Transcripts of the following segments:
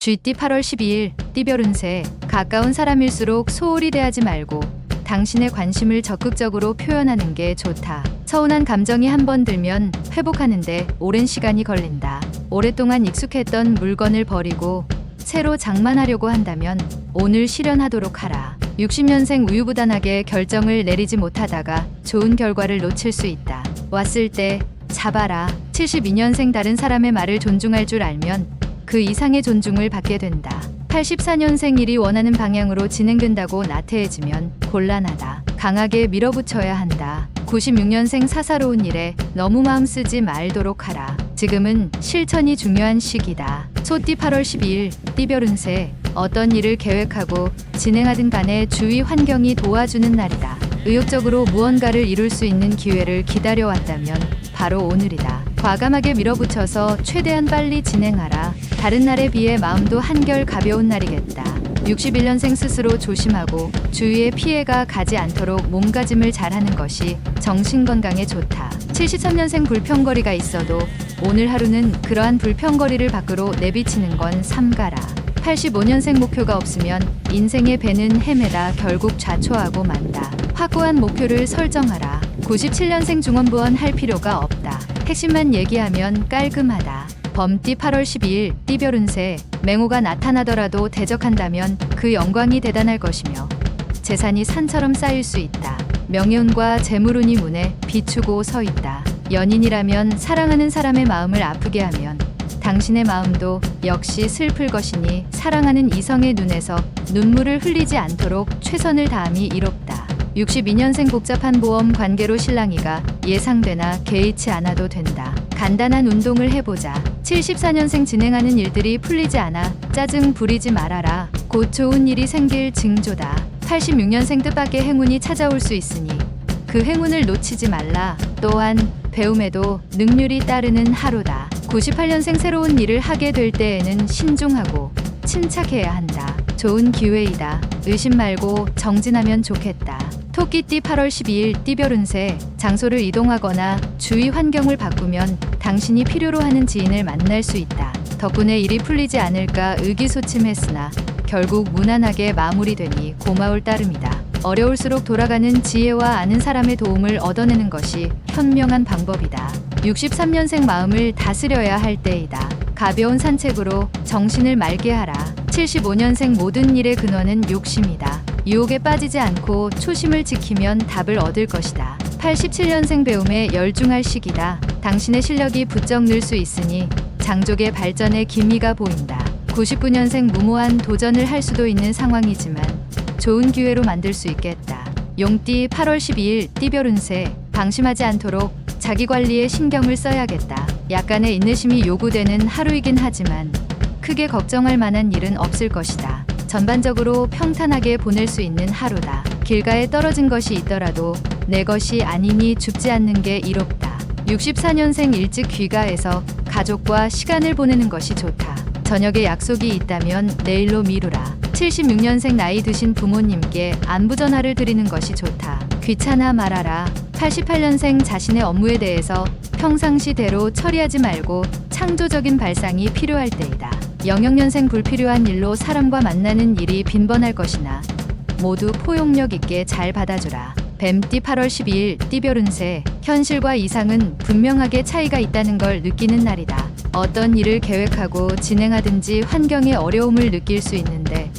쥐띠 8월 12일 띠별 운세. 가까운 사람일수록 소홀히 대하지 말고 당신의 관심을 적극적으로 표현하는 게 좋다. 서운한 감정이 한번 들면 회복하는데 오랜 시간이 걸린다. 오랫동안 익숙했던 물건을 버리고 새로 장만하려고 한다면 오늘 실현하도록 하라. 60년생 우유부단하게 결정을 내리지 못하다가 좋은 결과를 놓칠 수 있다. 왔을 때 잡아라. 72년생 다른 사람의 말을 존중할 줄 알면 그 이상의 존중을 받게 된다. 84년생 일이 원하는 방향으로 진행된다고 나태해지면 곤란하다. 강하게 밀어붙여야 한다. 96년생 사사로운 일에 너무 마음 쓰지 말도록 하라. 지금은 실천이 중요한 시기다. 소띠 8월 12일 띠별 운세. 어떤 일을 계획하고 진행하든 간에 주위 환경이 도와주는 날이다. 의욕적으로 무언가를 이룰 수 있는 기회를 기다려왔다면 바로 오늘이다. 과감하게 밀어붙여서 최대한 빨리 진행하라. 다른 날에 비해 마음도 한결 가벼운 날이겠다. 61년생 스스로 조심하고 주위에 피해가 가지 않도록 몸가짐을 잘하는 것이 정신건강에 좋다. 73년생 불평거리가 있어도 오늘 하루는 그러한 불평거리를 밖으로 내비치는 건 삼가라. 85년생 목표가 없으면 인생의 배는 헤매다 결국 좌초하고 만다. 확고한 목표를 설정하라. 97년생 중원부원 할 필요가 없다. 핵심만 얘기하면 깔끔하다. 범띠 8월 12일 띠별 운세. 맹호가 나타나더라도 대적한다면 그 영광이 대단할 것이며 재산이 산처럼 쌓일 수 있다. 명예운과 재물운이 문에 비추고 서 있다. 연인이라면 사랑하는 사람의 마음을 아프게 하면 당신의 마음도 역시 슬플 것이니 사랑하는 이성의 눈에서 눈물을 흘리지 않도록 최선을 다함이 이롭다. 62년생 복잡한 보험 관계로 실랑이가 예상되나 개의치 않아도 된다. 간단한 운동을 해보자. 74년생 진행하는 일들이 풀리지 않아 짜증 부리지 말아라. 곧 좋은 일이 생길 징조다. 86년생 뜻밖의 행운이 찾아올 수 있으니 그 행운을 놓치지 말라. 또한 배움에도 능률이 따르는 하루다. 98년생 새로운 일을 하게 될 때에는 신중하고 침착해야 한다. 좋은 기회이다. 의심 말고 정진하면 좋겠다. 토끼띠 8월 12일 띠별 운세. 장소를 이동하거나 주위 환경을 바꾸면 당신이 필요로 하는 지인을 만날 수 있다. 덕분에 일이 풀리지 않을까 의기소침했으나 결국 무난하게 마무리되니 고마울 따름이다. 어려울수록 돌아가는 지혜와 아는 사람의 도움을 얻어내는 것이 현명한 방법이다. 63년생 마음을 다스려야 할 때이다. 가벼운 산책으로 정신을 맑게 하라. 75년생 모든 일의 근원은 욕심이다. 유혹에 빠지지 않고 초심을 지키면 답을 얻을 것이다. 87년생 배움에 열중할 시기다. 당신의 실력이 부쩍 늘 수 있으니 장족의 발전에 기미가 보인다. 99년생 무모한 도전을 할 수도 있는 상황이지만 좋은 기회로 만들 수 있겠다. 용띠 8월 12일 띠별 운세. 방심하지 않도록 자기 관리에 신경을 써야겠다. 약간의 인내심이 요구되는 하루이긴 하지만 크게 걱정할 만한 일은 없을 것이다. 전반적으로 평탄하게 보낼 수 있는 하루다. 길가에 떨어진 것이 있더라도 내 것이 아니니 죽지 않는 게 이롭다. 64년생 일찍 귀가해서 가족과 시간을 보내는 것이 좋다. 저녁에 약속이 있다면 내일로 미루라. 76년생 나이 드신 부모님께 안부 전화를 드리는 것이 좋다. 귀찮아 말아라. 88년생 자신의 업무에 대해서 평상시대로 처리하지 말고 창조적인 발상이 필요할 때이다. 00년생 불필요한 일로 사람과 만나는 일이 빈번할 것이나 모두 포용력 있게 잘 받아주라. 뱀띠 8월 12일 띠별 운세. 현실과 이상은 분명하게 차이가 있다는 걸 느끼는 날이다. 어떤 일을 계획하고 진행하든지 환경의 어려움을 느낄 수 있는데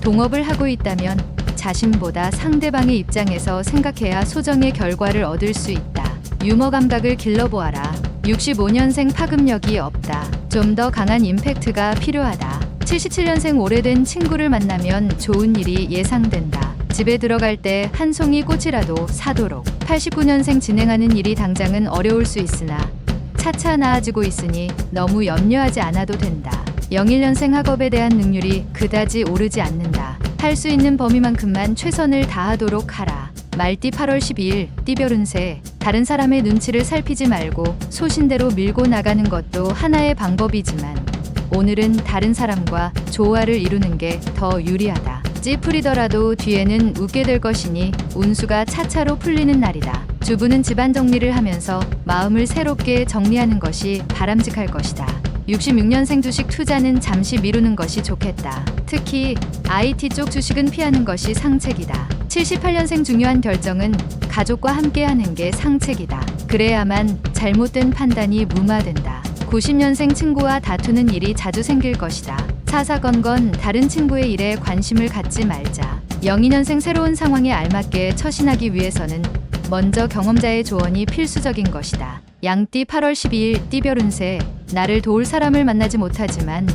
동업을 하고 있다면 자신보다 상대방의 입장에서 생각해야 소정의 결과를 얻을 수 있다. 유머 감각을 길러보아라. 65년생 파급력이 없다. 좀 더 강한 임팩트가 필요하다. 77년생 오래된 친구를 만나면 좋은 일이 예상된다. 집에 들어갈 때 한 송이 꽃이라도 사도록. 89년생 진행하는 일이 당장은 어려울 수 있으나 차차 나아지고 있으니 너무 염려하지 않아도 된다. 01년생 학업에 대한 능률이 그다지 오르지 않는다. 할 수 있는 범위만큼만 최선을 다하도록 하라. 말띠 8월 12일 띠별 운세. 다른 사람의 눈치를 살피지 말고 소신대로 밀고 나가는 것도 하나의 방법이지만 오늘은 다른 사람과 조화를 이루는 게 더 유리하다. 찌푸리더라도 뒤에는 웃게 될 것이니 운수가 차차로 풀리는 날이다. 주부는 집안 정리를 하면서 마음을 새롭게 정리하는 것이 바람직할 것이다. 66년생 주식 투자는 잠시 미루는 것이 좋겠다. 특히 IT 쪽 주식은 피하는 것이 상책이다. 78년생 중요한 결정은 가족과 함께 하는 게 상책이다. 그래야만 잘못된 판단이 무마된다. 90년생 친구와 다투는 일이 자주 생길 것이다. 사사건건 다른 친구의 일에 관심을 갖지 말자. 02년생 새로운 상황에 알맞게 처신하기 위해서는 먼저 경험자의 조언이 필수적인 것이다. 양띠 8월 12일 띠별 운세. 나를 도울 사람을 만나지 못하지만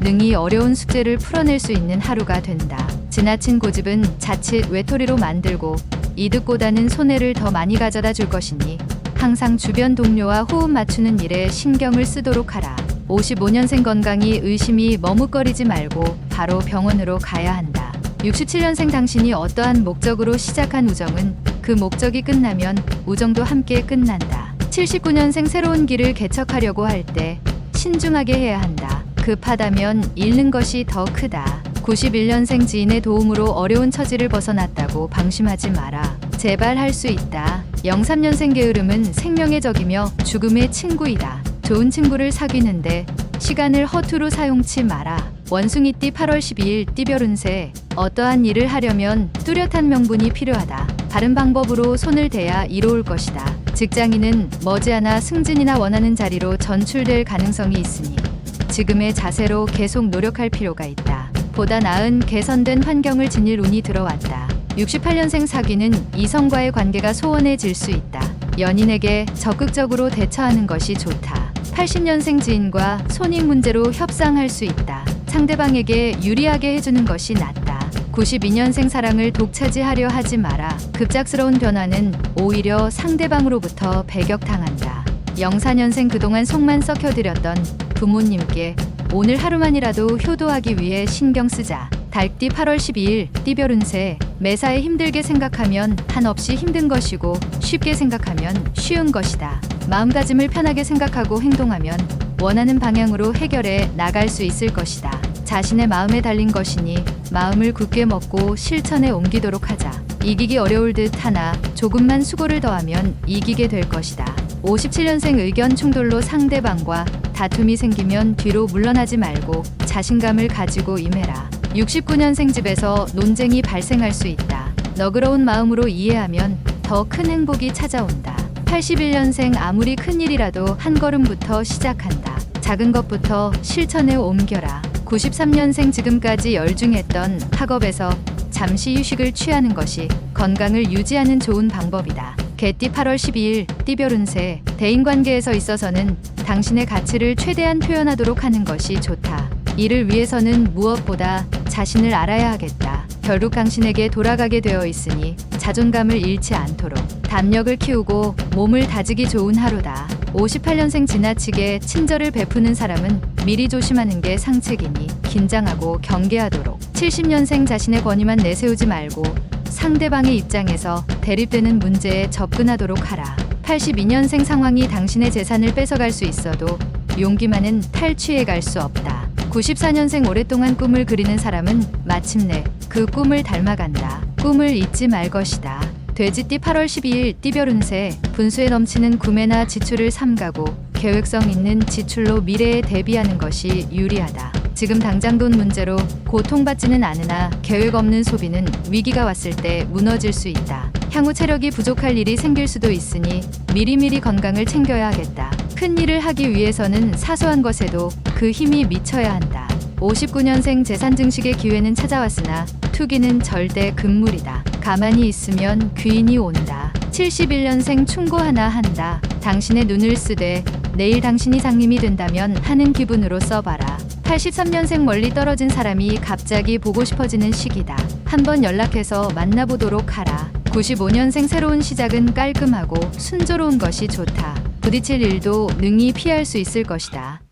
능히 어려운 숙제를 풀어낼 수 있는 하루가 된다. 지나친 고집은 자칫 외톨이로 만들고 이득보다는 손해를 더 많이 가져다 줄 것이니 항상 주변 동료와 호흡 맞추는 일에 신경을 쓰도록 하라. 55년생 건강이 의심이 머뭇거리지 말고 바로 병원으로 가야 한다. 67년생 당신이 어떠한 목적으로 시작한 우정은 그 목적이 끝나면 우정도 함께 끝난다. 79년생 새로운 길을 개척하려고 할 때 신중하게 해야 한다. 급하다면 잃는 것이 더 크다. 91년생 지인의 도움으로 어려운 처지를 벗어났다고 방심하지 마라. 제발 할 수 있다. 03년생 게으름은 생명의 적이며 죽음의 친구이다. 좋은 친구를 사귀는데 시간을 허투루 사용치 마라. 원숭이띠 8월 12일 띠별 운세. 어떠한 일을 하려면 뚜렷한 명분이 필요하다. 바른 방법으로 손을 대야 이로울 것이다. 직장인은 머지않아 승진이나 원하는 자리로 전출될 가능성이 있으니 지금의 자세로 계속 노력할 필요가 있다. 보다 나은 개선된 환경을 지닐 운이 들어왔다. 68년생 사귀는 이성과의 관계가 소원해질 수 있다. 연인에게 적극적으로 대처하는 것이 좋다. 80년생 지인과 손익 문제로 협상할 수 있다. 상대방에게 유리하게 해주는 것이 낫다. 92년생 사랑을 독차지하려 하지 마라. 급작스러운 변화는 오히려 상대방으로부터 배격당한다. 04년생 그동안 속만 썩혀드렸던 부모님께 오늘 하루만이라도 효도하기 위해 신경 쓰자. 달띠 8월 12일 띠별 운세. 매사에 힘들게 생각하면 한없이 힘든 것이고 쉽게 생각하면 쉬운 것이다. 마음가짐을 편하게 생각하고 행동하면 원하는 방향으로 해결해 나갈 수 있을 것이다. 자신의 마음에 달린 것이니 마음을 굳게 먹고 실천에 옮기도록 하자. 이기기 어려울 듯 하나 조금만 수고를 더하면 이기게 될 것이다. 57년생 의견 충돌로 상대방과 다툼이 생기면 뒤로 물러나지 말고 자신감을 가지고 임해라. 69년생 집에서 논쟁이 발생할 수 있다. 너그러운 마음으로 이해하면 더 큰 행복이 찾아온다. 81년생 아무리 큰 일이라도 한 걸음부터 시작한다. 작은 것부터 실천에 옮겨라. 93년생 지금까지 열중했던 학업에서 잠시 휴식을 취하는 것이 건강을 유지하는 좋은 방법이다. 개띠 8월 12일 띠별 운세. 대인관계에서 있어서는 당신의 가치를 최대한 표현하도록 하는 것이 좋다. 이를 위해서는 무엇보다 자신을 알아야 하겠다. 결국 당신에게 돌아가게 되어 있으니 자존감을 잃지 않도록 담력을 키우고 몸을 다지기 좋은 하루다. 58년생 지나치게 친절을 베푸는 사람은 미리 조심하는 게 상책이니 긴장하고 경계하도록. 70년생 자신의 권위만 내세우지 말고 상대방의 입장에서 대립되는 문제에 접근하도록 하라. 82년생 상황이 당신의 재산을 뺏어갈 수 있어도 용기만은 탈취해 갈 수 없다. 94년생 오랫동안 꿈을 그리는 사람은 마침내 그 꿈을 닮아간다. 꿈을 잊지 말 것이다. 돼지띠 8월 12일 띠별 운세. 분수에 넘치는 구매나 지출을 삼가고 계획성 있는 지출로 미래에 대비하는 것이 유리하다. 지금 당장 돈 문제로 고통받지는 않으나 계획 없는 소비는 위기가 왔을 때 무너질 수 있다. 향후 체력이 부족할 일이 생길 수도 있으니 미리미리 건강을 챙겨야 하겠다. 큰 일을 하기 위해서는 사소한 것에도 그 힘이 미쳐야 한다. 59년생 재산 증식의 기회는 찾아왔으나 투기는 절대 금물이다. 가만히 있으면 귀인이 온다. 71년생 충고 하나 한다. 당신의 눈을 쓰되 내일 당신이 장님이 된다면 하는 기분으로 써봐라. 83년생 멀리 떨어진 사람이 갑자기 보고 싶어지는 시기다. 한번 연락해서 만나보도록 하라. 95년생 새로운 시작은 깔끔하고 순조로운 것이 좋다. 부딪힐 일도 능히 피할 수 있을 것이다.